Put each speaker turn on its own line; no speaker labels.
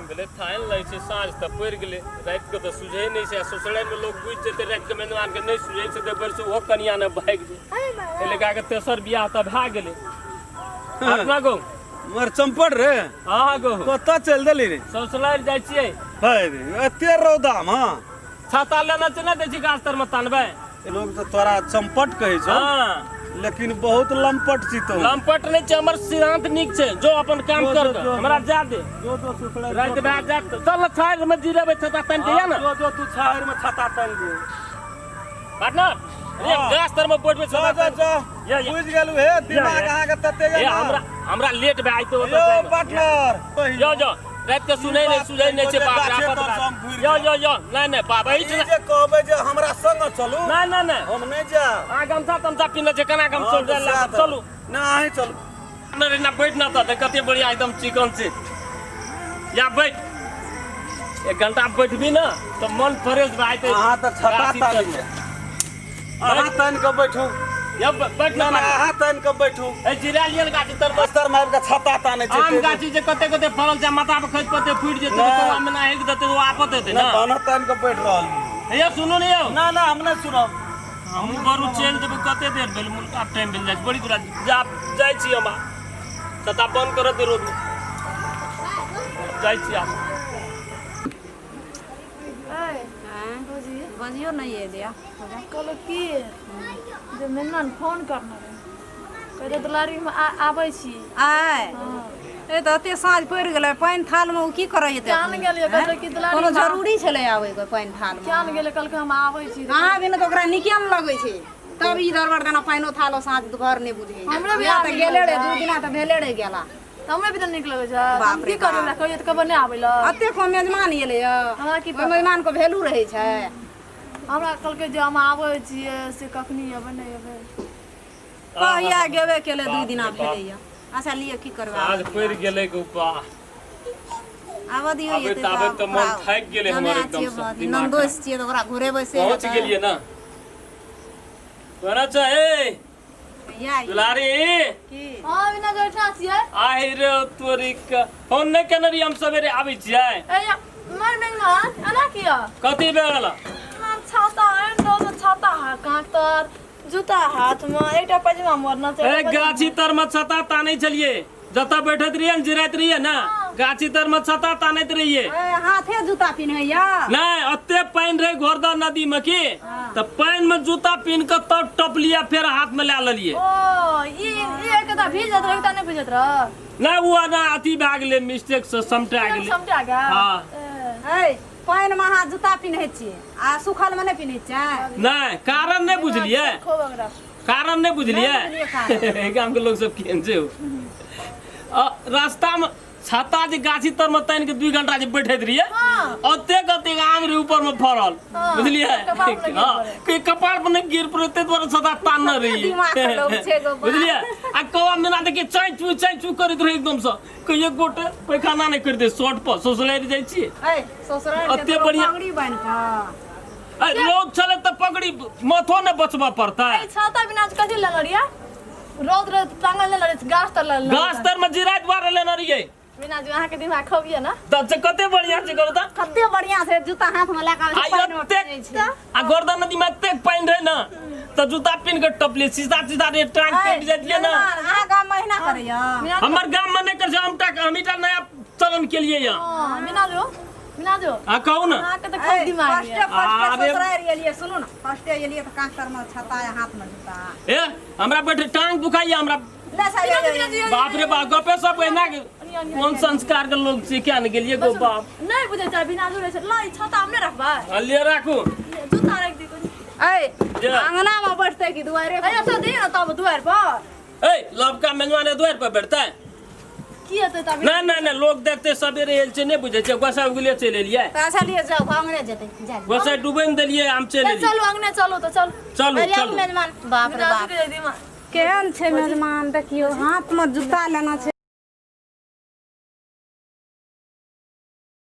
गेले थान लै छै साँझ त पड़ गेले रात के त सुझे नहीं छै ससुराल में लोग बुझ जेते रात के मेहमान के नहीं सुझे छै त बरस ओ कनिया ने भाग जे एले का के तेसर बियाह त भा गेले अपना गो
मर चंपड़ रे
हां गो
कत चल देली रे
ससुराल जाय छियै
भाई रे एते रौदा में
छाता लेना छै ना दे छी गाछ तर में तानबे
लोग तो तोरा चंपट कहै छौ
हां
लेकिन बहुत लंपट छी तो
लंपट नहीं छै हमर सिद्धांत निक छै जो अपन काम कर हमरा जा दे
जो ससुराल
रात भा जा चल छाड़ में जीरेबे छता तान के ना
जो तू छाड़ में छता तान दे
पार्टनर रे गाछ तर में बैठबे छता
जा बुझ गेलु हे दिमाग अहाँ के तते
ए हमरा लेट भे आइतो
यो पार्टनर
जो रात के सुनै नहीं सुझै नहीं छै बाप रे यो नहीं बाबा ई
जे कहबे जे हमरा संग चलू
नहीं
हम नहीं जा
आ गमछा तमछा पिन छै कना गम चलू
ना आही चलू
नहीं ना बैठ ना त कते बढ़िया एकदम चिकन छै या बैठ 1 घंटा बैठबी ना तो मन फ्रेश भए आइते
अहाँ त छता तान के अहाँ तान के बैठू
या बैठ ना
अहाँ तान के बैठू
ए जिरालियन गाछ तर
बस्तर मार के छता ताने छै
आम गाछी जे कते कते फरल छै माथा पे खसि पते फुट जेते तो हम ना एक देते वो आपत हेते ना
अहाँ तान के बैठ रहल
ये सुनो नहीं यो
ना हम नहीं सुनब
हम बरू चल जब कते देर भेल मुल्का टाइम भेल जाय बड़ी दूर जाय छी हम छता बंद कर दे रोड में जाय छी हम
बजियो नहीं है दिया
कहलो की जे मेहमान फोन करना रहे कहते दुलारी में आबै छी
आय ए त अते साँझ पड़ गेलै पानि थाल में उ की करे जेते
जान गेलिए कहते की दुलारी
कोनो जरूरी छले आवे के पानि थाल में
जान गेले कल के हम आबै छी
अहाँ बिना त ओकरा निके न लगै छै तब ई दरबार देना पाइनो थालो साँझ घर नहीं बुझे
हमरे भी
त गेले रे 2 दिना त भेले रे गेला
हमरे भी त निक लगे छै हम की करू ला कहियो त कब नहीं आबै ल
अते को मेहमान एले
हमरा की
ओइ मेहमान को वैल्यू रहे छै
हमरा कल के जे हम आबै छी से कखनी एबै नहीं एबै
कहिया गेबे केले 2 दिना भेले य अच्छा लिए की करबा
आज पड़ गेले के ऊपर
आवा दियो ये
आबे त मन थाक गेले हमर एकदम से
नंदोस छिए त ओकरा घुरे बैसे
पहुंच गेलिए ना तोरा चाहे
या
दुलारी
की हां बिना बैठा छिए
आइ रे तोरी का फोन नहीं केने रही हम सवेरे आबै छियै
ए मर मेहमान आना किया
कथी भेल
छाता है दो छाता है कांतर जूता हाथ में एकटा पजामा मोरना
ए गाछी तर में छता तानै छलिए जता बैठत रहिए न जिरात रहिए ना गाछी तर में छता तानैत रहिए
हाथे जूता पिन्हैया
नहीं अते पानी रहे घोरदा नदी में की त पानी में जूता पिन के तब टप लिया फिर हाथ में ले लिये
ओ ई एकटा भीजत रहे एकटा नहीं भीजत रह
नहीं वो ना अथी भए गेलै मिस्टेक से समटा गेलै
समटा गया
हां
ए पानी में हाथ जूता पिन्है छियै आ सुखल में नहीं पिन्है छै
नहीं कारण नहीं बुझलिए कारण नहीं बुझलिए गांव के लोग सब केहन छै रास्ता में छाता जे गाछी तर में तान के 2 घंटा जे बैठत रहिए ओते कते आम रे ऊपर में फरल बुझलिए हां के कपार पर नहीं गिर पड़ते द्वारा छाता तान रही बुझलिए आ कवा मिना देखे चाई चू करत रहे एकदम से के एक गोटे पैखाना नहीं कर दे शॉर्ट पर ससुराल जाय छी
ए ससुराल के
अते बढ़िया
पगड़ी बांध के
रोज चले त पगड़ी माथो न बचबा पड़ता है
छाता बिना कथि लगड़िया रोद रे टांगल ले गाछ तर
में जिरात बार लेना रहिए
बिना जो अहाँ के दिमाग खबिए ना
त कते बढ़िया छै करू त
कते बढ़िया से जूता हाथ में लगा
आ गर्दा नदी में एते पानी रहे ना त जूता पिन के टपले सीधा रे टांग कट जातिए ना
आ गाम महीना करैया
हमर गाम में नहीं कर छै हम इटा नया चलन के लिए यहां
बिना जो
आ कहू ना
अहाँ के त खूब दिमाग है
फर्स्ट ससुराल एलिए सुनु ना फर्स्ट एलिए त कांटर में छता हाथ में जूता
ए हमरा बैठे टांग दुखाइए हमरा बाप रे बाप गपे सब एना कौन संस्कार के लोग से क्या न गेलिए गो बाप
नहीं बुझे जा बिना जो रहे ला छाता हमने रखबा
ले राखू
जूता रख दी
ए अंगना में बैठते कि दुआरे
अरे तो दे ना तब द्वार पर
ए लवका मेहमान द्वार पर बैठता है
की हेतै तब
नहीं लोग देखते सवेरे एल छै नहीं बुझे छै गोसा उगले चले लिए
त चलिए जाओ अंगने जेते जा
गोसा डूबे न देलिए हम चले लिए
चलो अंगने चलो तो चल
मेहमान बाप रे बाप केहन छै मेहमान देखियो हाथ में जूता लेना छै।